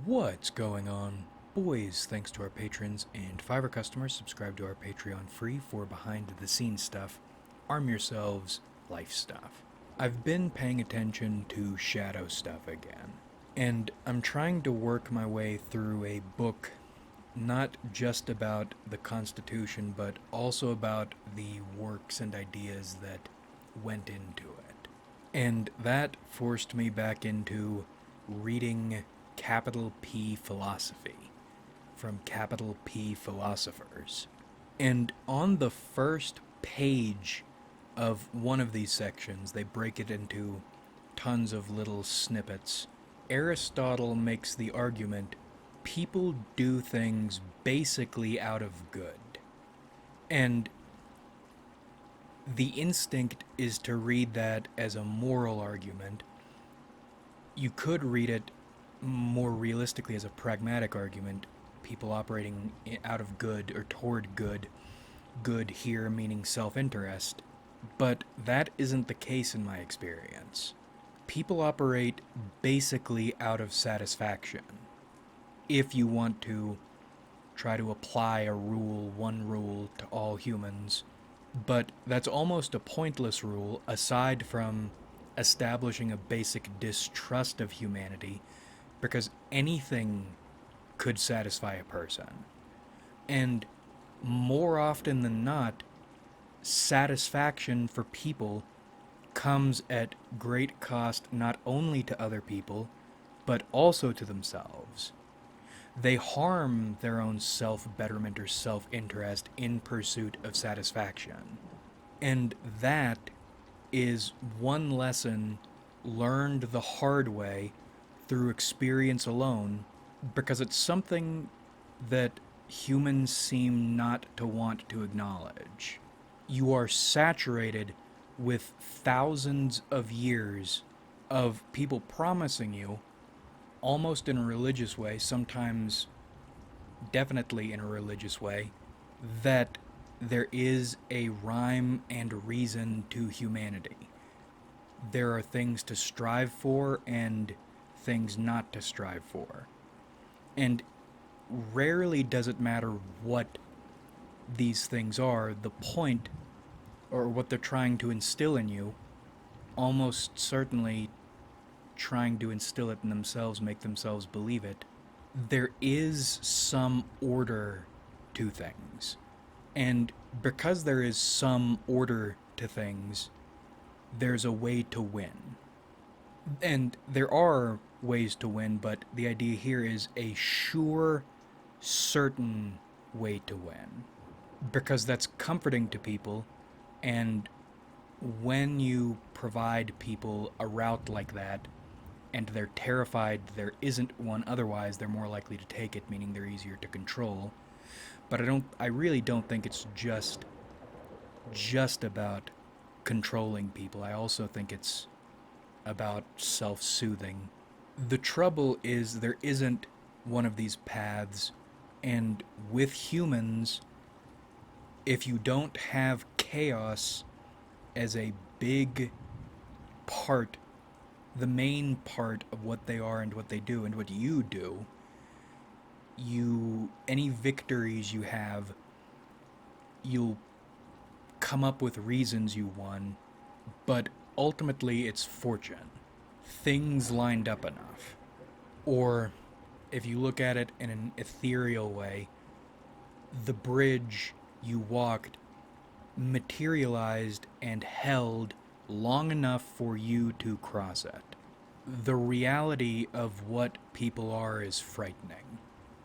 What's going on, boys? Thanks to our patrons and Fiverr customers, subscribe to our Patreon free for behind-the-scenes stuff, arm yourselves, life stuff. I've been paying attention to shadow stuff again, and I'm trying to work my way through a book not just about the Constitution, but also about the works and ideas that went into it. And that forced me back into reading capital P philosophy from capital P philosophers. And on the first page of one of these sections, they break it into tons of little snippets. Aristotle makes the argument people do things basically out of good. And the instinct is to read that as a moral argument. You could read it more realistically as a pragmatic argument, people operating out of good or toward good, good here meaning self-interest, but that isn't the case in my experience. People operate basically out of satisfaction. If you want to try to apply a rule, one rule, to all humans, but that's almost a pointless rule aside from establishing a basic distrust of humanity, because anything could satisfy a person. And more often than not, satisfaction for people comes at great cost not only to other people, but also to themselves. They harm their own self-betterment or self-interest in pursuit of satisfaction. And that is one lesson learned the hard way through experience alone, because it's something that humans seem not to want to acknowledge. You are saturated with thousands of years of people promising you, almost in a religious way, sometimes definitely in a religious way, that there is a rhyme and reason to humanity. There are things to strive for and things not to strive for. And rarely does it matter what these things are. The point, or what they're trying to instill in you, almost certainly trying to instill it in themselves, make themselves believe it. There is some order to things. And because there is some order to things, there's a way to win. And there are ways to win, but the idea here is a sure, certain way to win. Because that's comforting to people, and when you provide people a route like that, and they're terrified there isn't one otherwise, they're more likely to take it, meaning they're easier to control. But I really don't think it's just about controlling people. I also think it's about self-soothing. The trouble is there isn't one of these paths, and with humans, if you don't have chaos as a big part, the main part of what they are and what they do and what you do, any victories you have, you'll come up with reasons you won, but ultimately it's fortune. Things lined up enough. Or, if you look at it in an ethereal way, the bridge you walked materialized and held long enough for you to cross it. The reality of what people are is frightening.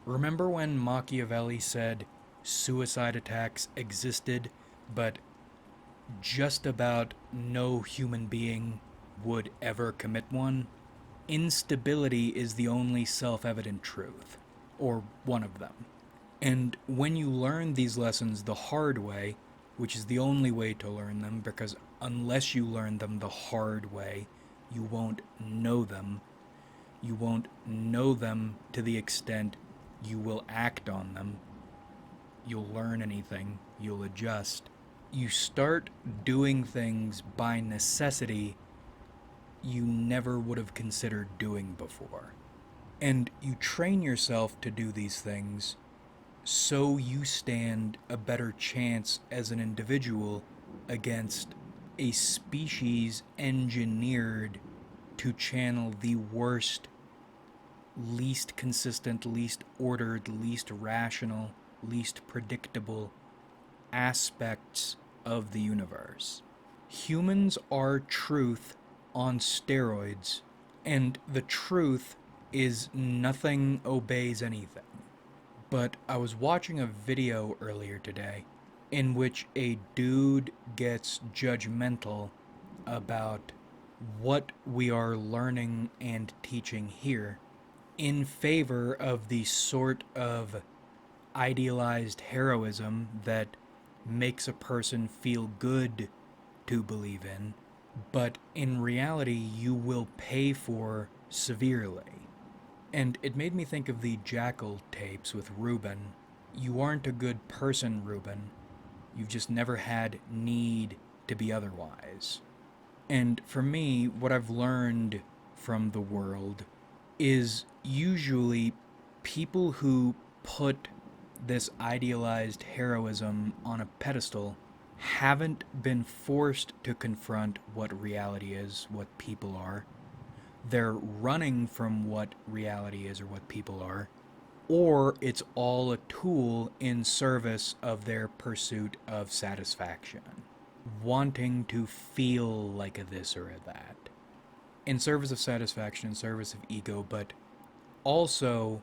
Remember when Machiavelli said suicide attacks existed, but just about no human being would ever commit one? Instability is the only self-evident truth, or one of them. And when you learn these lessons the hard way, which is the only way to learn them, because unless you learn them the hard way, you won't know them. You won't know them to the extent you will act on them. You'll learn anything. You'll adjust. You start doing things by necessity you never would have considered doing before. And you train yourself to do these things so you stand a better chance as an individual against a species engineered to channel the worst, least consistent, least ordered, least rational, least predictable aspects of the universe. Humans are truth on steroids, and the truth is nothing obeys anything. But I was watching a video earlier today in which a dude gets judgmental about what we are learning and teaching here in favor of the sort of idealized heroism that makes a person feel good to believe in, but in reality you will pay for severely. And it made me think of the Jackal tapes with Ruben. You aren't a good person, Ruben. You've just never had need to be otherwise. And for me, what I've learned from the world is usually people who put this idealized heroism on a pedestal haven't been forced to confront what reality is, what people are. They're running from what reality is or what people are, or it's all a tool in service of their pursuit of satisfaction, wanting to feel like a this or a that, in service of satisfaction, in service of ego, but also,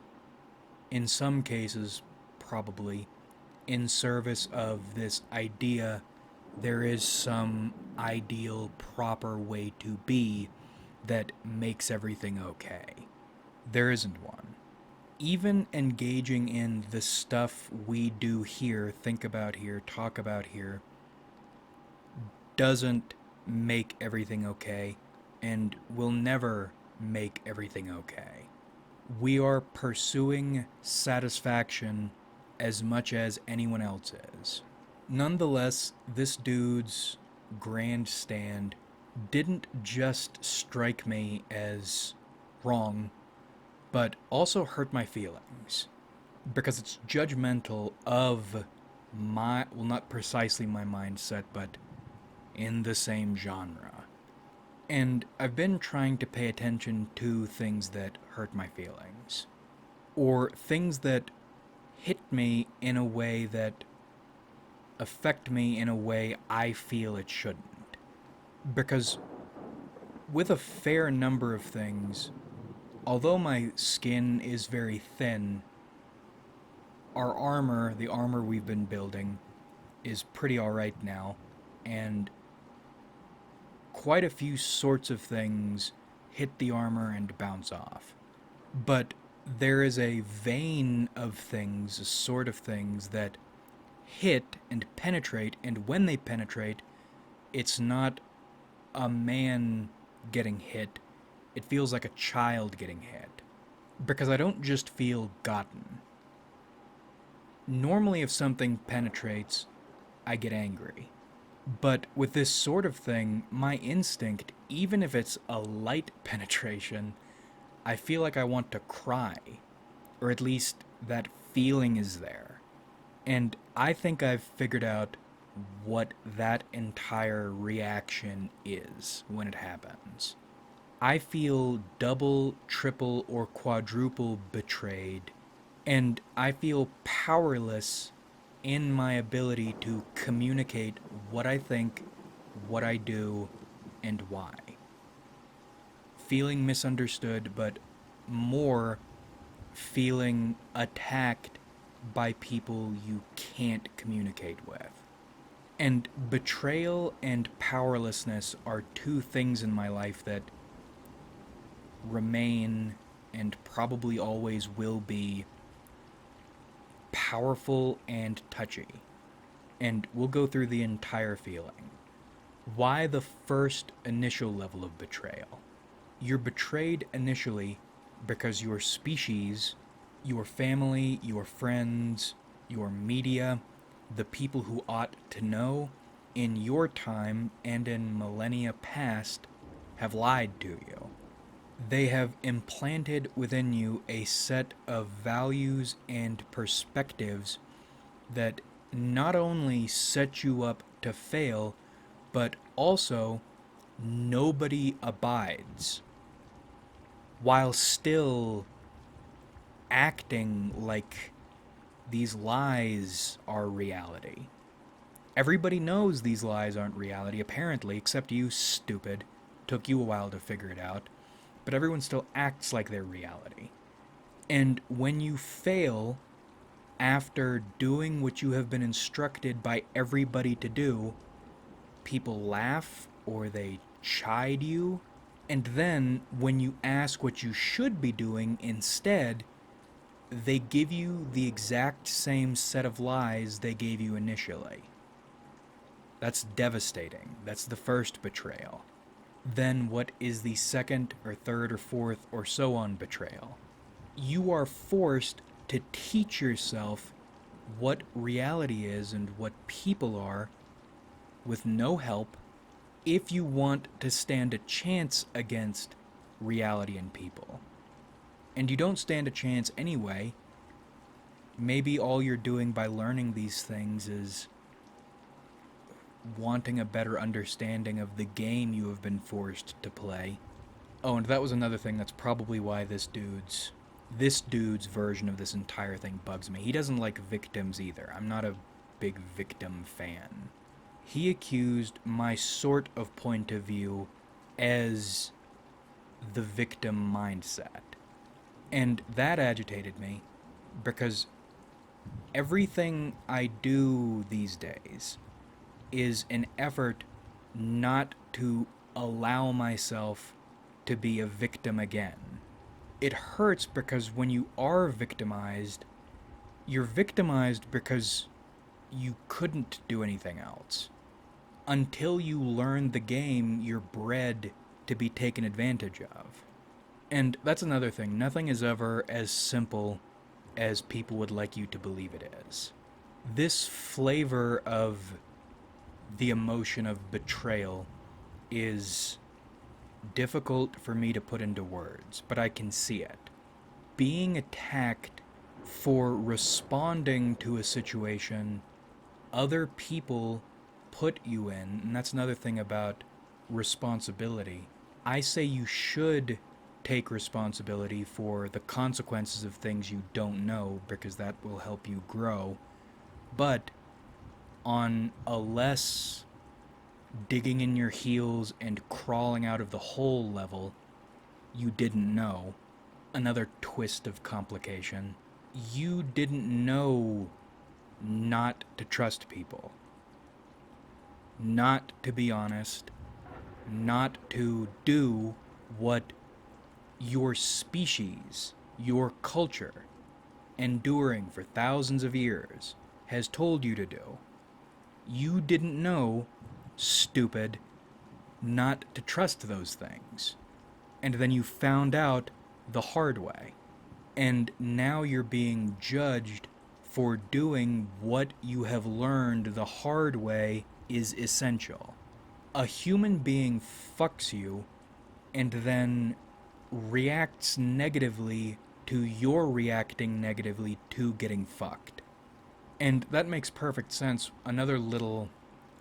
in some cases, probably, in service of this idea there is some ideal, proper way to be that makes everything okay. There isn't one. Even engaging in the stuff we do here, think about here, talk about here, doesn't make everything okay and will never make everything okay. We are pursuing satisfaction as much as anyone else is. Nonetheless, this dude's grandstand didn't just strike me as wrong, but also hurt my feelings. Because it's judgmental of my, well, not precisely my mindset, but in the same genre. And I've been trying to pay attention to things that hurt my feelings, or things that hit me in a way that affect me in a way I feel it shouldn't. Because with a fair number of things, although my skin is very thin, our armor, the armor we've been building, is pretty alright now, and quite a few sorts of things hit the armor and bounce off. But there is a vein of things, a sort of things that hit and penetrate, and when they penetrate, it's not a man getting hit, it feels like a child getting hit. Because I don't just feel gotten. Normally, if something penetrates, I get angry. But with this sort of thing, my instinct, even if it's a light penetration, I feel like I want to cry. Or at least that feeling is there. And I think I've figured out what that entire reaction is when it happens. I feel double, triple, or quadruple betrayed, and I feel powerless in my ability to communicate what I think, what I do, and why. Feeling misunderstood, but more feeling attacked by people you can't communicate with. And betrayal and powerlessness are two things in my life that remain and probably always will be powerful and touchy. And we'll go through the entire feeling. Why the first initial level of betrayal? You're betrayed initially because your species, your family, your friends, your media, the people who ought to know, in your time and in millennia past, have lied to you. They have implanted within you a set of values and perspectives that not only set you up to fail, but also nobody abides, while still acting like these lies are reality. Everybody knows these lies aren't reality, apparently, except you, stupid. Took you a while to figure it out. But everyone still acts like they're reality. And when you fail after doing what you have been instructed by everybody to do, people laugh or they chide you. And then when you ask what you should be doing instead, they give you the exact same set of lies they gave you initially. That's devastating. That's the first betrayal. Then what is the second or third or fourth or so on betrayal? You are forced to teach yourself what reality is and what people are with no help if you want to stand a chance against reality and people. And you don't stand a chance anyway. Maybe all you're doing by learning these things is wanting a better understanding of the game you have been forced to play. Oh, and that was another thing. That's probably why this dude's version of this entire thing bugs me. He doesn't like victims either. I'm not a big victim fan. He accused my sort of point of view as the victim mindset. And that agitated me because everything I do these days is an effort not to allow myself to be a victim again. It hurts because when you are victimized, you're victimized because you couldn't do anything else. Until you learn the game, you're bred to be taken advantage of. And that's another thing. Nothing is ever as simple as people would like you to believe it is. This flavor of the emotion of betrayal is difficult for me to put into words, but I can see it. Being attacked for responding to a situation other people put you in, and that's another thing about responsibility. I say you should take responsibility for the consequences of things you don't know, because that will help you grow. But on a less digging in your heels and crawling out of the hole level, you didn't know. Another twist of complication. You didn't know not to trust people. Not to be honest. Not to do what your species, your culture, enduring for thousands of years, has told you to do. You didn't know, stupid, not to trust those things. And then you found out the hard way. And now you're being judged for doing what you have learned the hard way is essential. A human being fucks you and then reacts negatively to your reacting negatively to getting fucked. And that makes perfect sense. Another little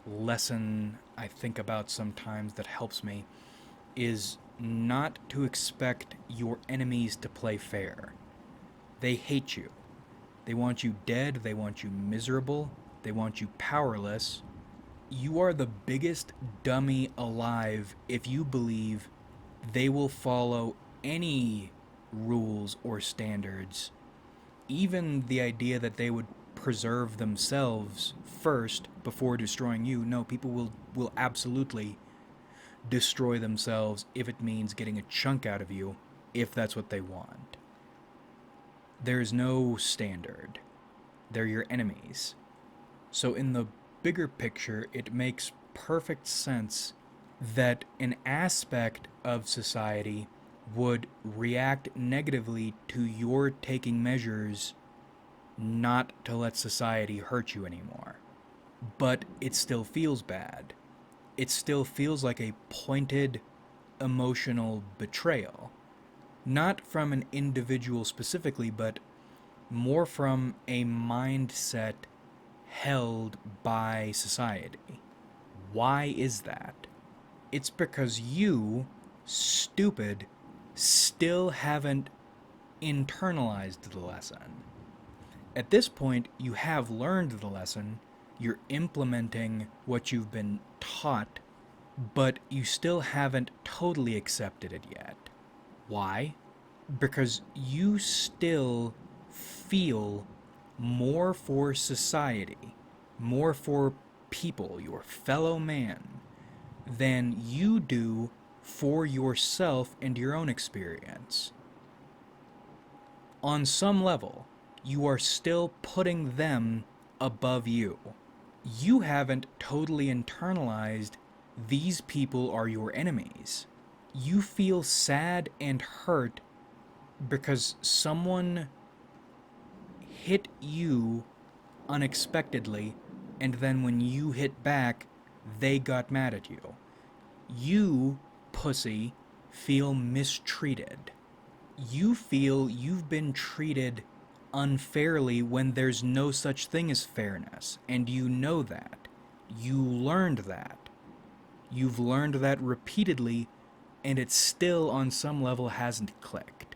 lesson I think about sometimes that helps me is not to expect your enemies to play fair. They hate you. They want you dead, they want you miserable, they want you powerless. You are the biggest dummy alive if you believe they will follow any rules or standards. Even the idea that they would preserve themselves first before destroying you. No, people will absolutely destroy themselves if it means getting a chunk out of you, if that's what they want. There's no standard. They're your enemies. So in the bigger picture, it makes perfect sense that an aspect of society would react negatively to your taking measures not to let society hurt you anymore. But it still feels bad. It still feels like a pointed emotional betrayal. Not from an individual specifically, but more from a mindset held by society. Why is that? It's because you, stupid, still haven't internalized the lesson. At this point, you have learned the lesson, you're implementing what you've been taught, but you still haven't totally accepted it yet. Why? Because you still feel more for society, more for people, your fellow man, than you do for yourself and your own experience. On some level, you are still putting them above you. You haven't totally internalized these people are your enemies. You feel sad and hurt because someone hit you unexpectedly, and then when you hit back, they got mad at you. You, pussy, feel mistreated. You feel you've been treated unfairly when there's no such thing as fairness, and you know that. You learned that. You've learned that repeatedly, and it still, on some level, hasn't clicked.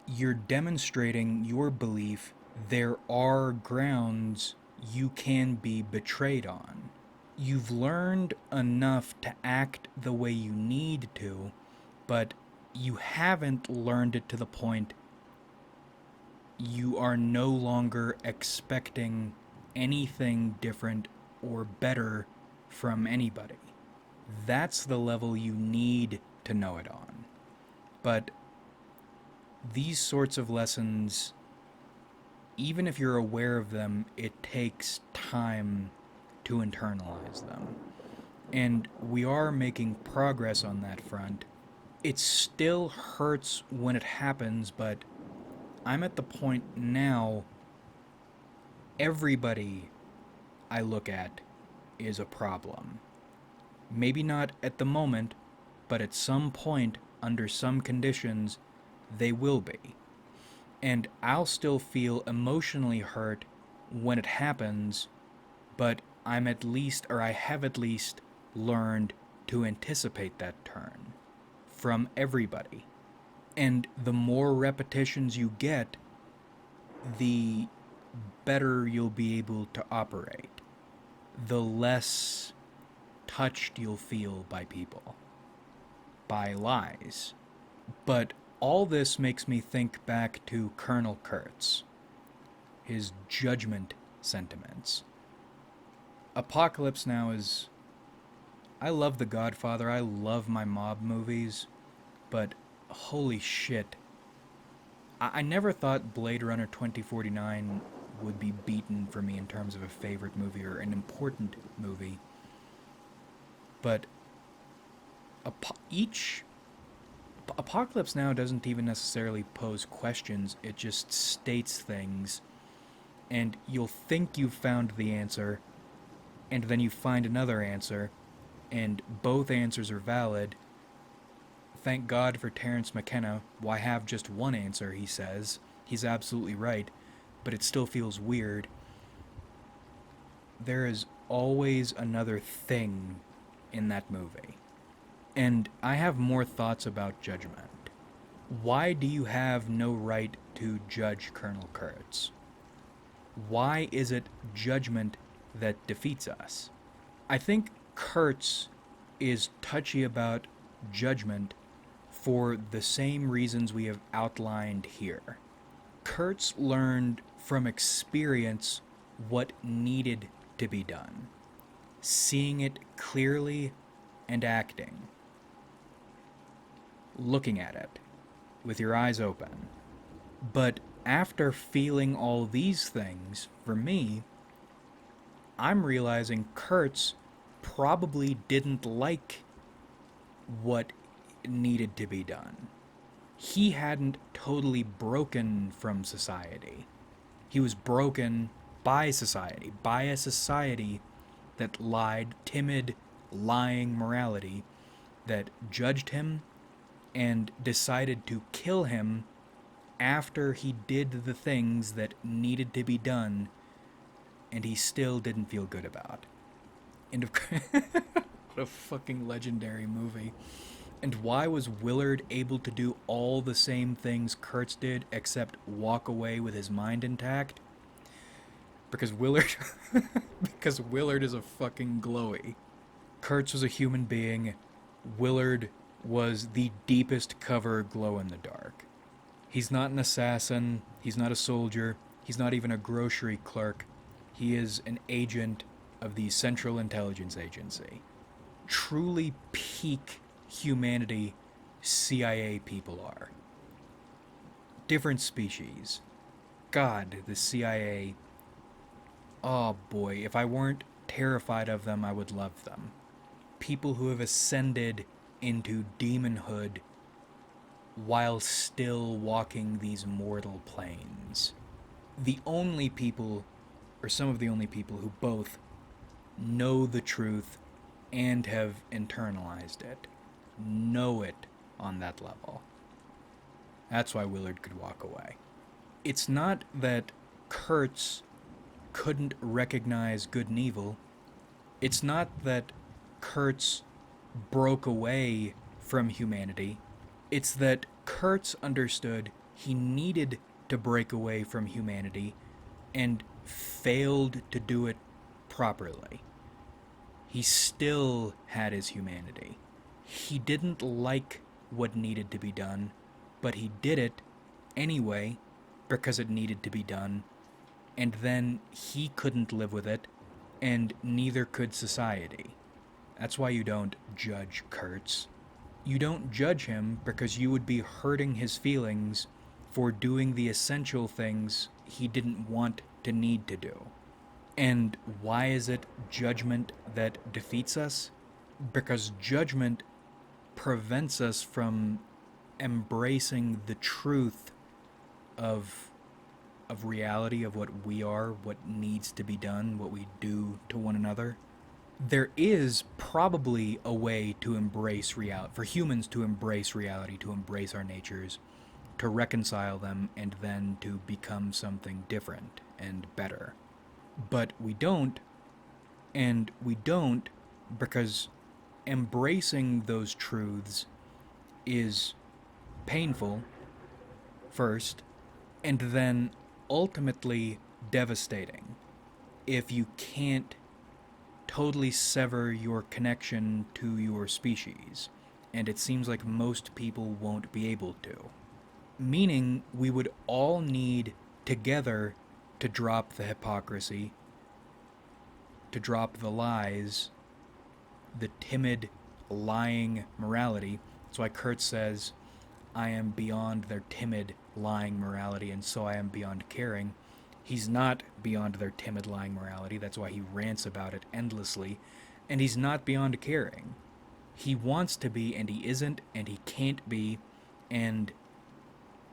You're demonstrating your belief there are grounds you can be betrayed on. You've learned enough to act the way you need to, but you haven't learned it to the point you are no longer expecting anything different or better from anybody. That's the level you need to know it on. But these sorts of lessons, even if you're aware of them, it takes time to internalize them. And we are making progress on that front. It still hurts when it happens, but I'm at the point now, everybody I look at is a problem. Maybe not at the moment, but at some point, under some conditions, they will be. And I'll still feel emotionally hurt when it happens, but I have at least learned to anticipate that turn from everybody. And the more repetitions you get, the better you'll be able to operate. The less touched you'll feel by people, by lies. But all this makes me think back to Colonel Kurtz, his judgment sentiments. Apocalypse Now is... I love The Godfather, I love my mob movies, but holy shit. I never thought Blade Runner 2049 would be beaten for me in terms of a favorite movie or an important movie. But Apocalypse Now doesn't even necessarily pose questions, it just states things, and you'll think you've found the answer, and then you find another answer, and both answers are valid. Thank God for Terence McKenna. Why have just one answer, he says. He's absolutely right, but it still feels weird. There is always another thing in that movie. And I have more thoughts about judgment. Why do you have no right to judge Colonel Kurtz? Why is it judgment that defeats us? I think Kurtz is touchy about judgment for the same reasons we have outlined here. Kurtz learned from experience what needed to be done, seeing it clearly and acting, looking at it with your eyes open. But after feeling all these things, for me, I'm realizing Kurtz probably didn't like what needed to be done. He hadn't totally broken from society. He was broken by society, by a society that lied, timid, lying morality, that judged him and decided to kill him after he did the things that needed to be done, and he still didn't feel good about. And of what a fucking legendary movie. And why was Willard able to do all the same things Kurtz did except walk away with his mind intact? Because Willard because Willard is a fucking glowy. Kurtz was a human being. Willard was the deepest cover glow in the dark. He's not an assassin, he's not a soldier, he's not even a grocery clerk. He is an agent of the Central Intelligence Agency. Truly peak humanity CIA people are. Different species. God, the CIA. Oh boy, if I weren't terrified of them, I would love them. People who have ascended into demonhood while still walking these mortal planes. The only people, or some of the only people, who both know the truth and have internalized it. Know it on that level. That's why Willard could walk away. It's not that Kurtz couldn't recognize good and evil. It's not that Kurtz broke away from humanity. It's that Kurtz understood he needed to break away from humanity and failed to do it properly. He still had his humanity. He didn't like what needed to be done, but he did it anyway because it needed to be done, and then he couldn't live with it, and neither could society. That's why you don't judge Kurtz. You don't judge him because you would be hurting his feelings for doing the essential things he didn't want to need to do. And why is it judgment that defeats us? Because judgment prevents us from embracing the truth of reality, of what we are, what needs to be done, what we do to one another. There is probably a way to embrace reality, for humans to embrace reality, to embrace our natures, to reconcile them, and then to become something different and better. But we don't, and we don't because embracing those truths is painful, first, and then ultimately devastating if you can't totally sever your connection to your species, and it seems like most people won't be able to. Meaning, we would all need together to drop the hypocrisy, to drop the lies, the timid, lying morality. That's why Kurtz says, I am beyond their timid, lying morality, and so I am beyond caring. He's not beyond their timid, lying morality. That's why he rants about it endlessly. And he's not beyond caring. He wants to be, and he isn't, and he can't be, and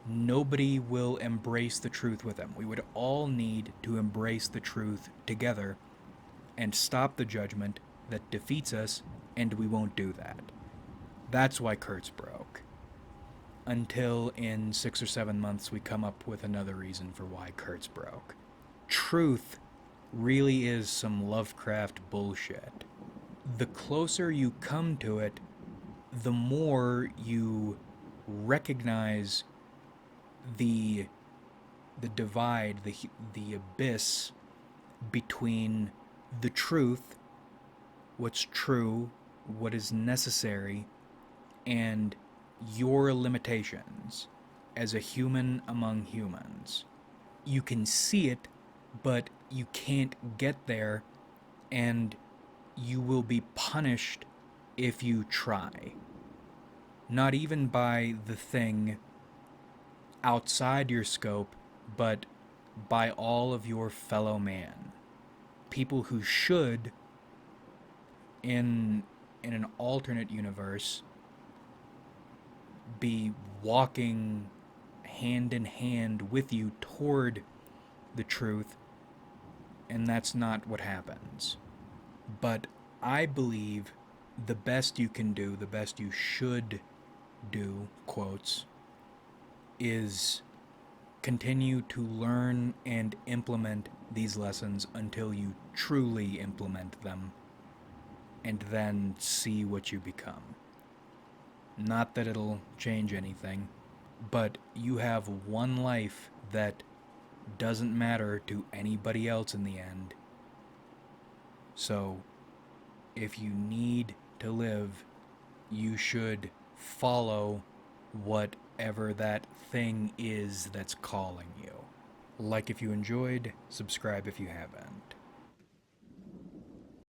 nobody will embrace the truth with him. We would all need to embrace the truth together and stop the judgment that defeats us, and we won't do that. That's why Kurtz broke. Until in 6 or 7 months we come up with another reason for why Kurtz broke. Truth really is some Lovecraft bullshit. The closer you come to it, the more you recognize the divide, the abyss between the truth, what's true, what is necessary, and your limitations as a human among humans. You can see it, but you can't get there, and you will be punished if you try. Not even by the thing outside your scope, but by all of your fellow man. People who should, in an alternate universe, be walking hand in hand with you toward the truth, and that's not what happens. But I believe the best you can do, the best you should do, quotes, is continue to learn and implement these lessons until you truly implement them, and then see what you become. Not that it'll change anything, but you have one life that doesn't matter to anybody else in the end. So, if you need to live, you should follow whatever that thing is that's calling you. Like if you enjoyed, subscribe if you haven't.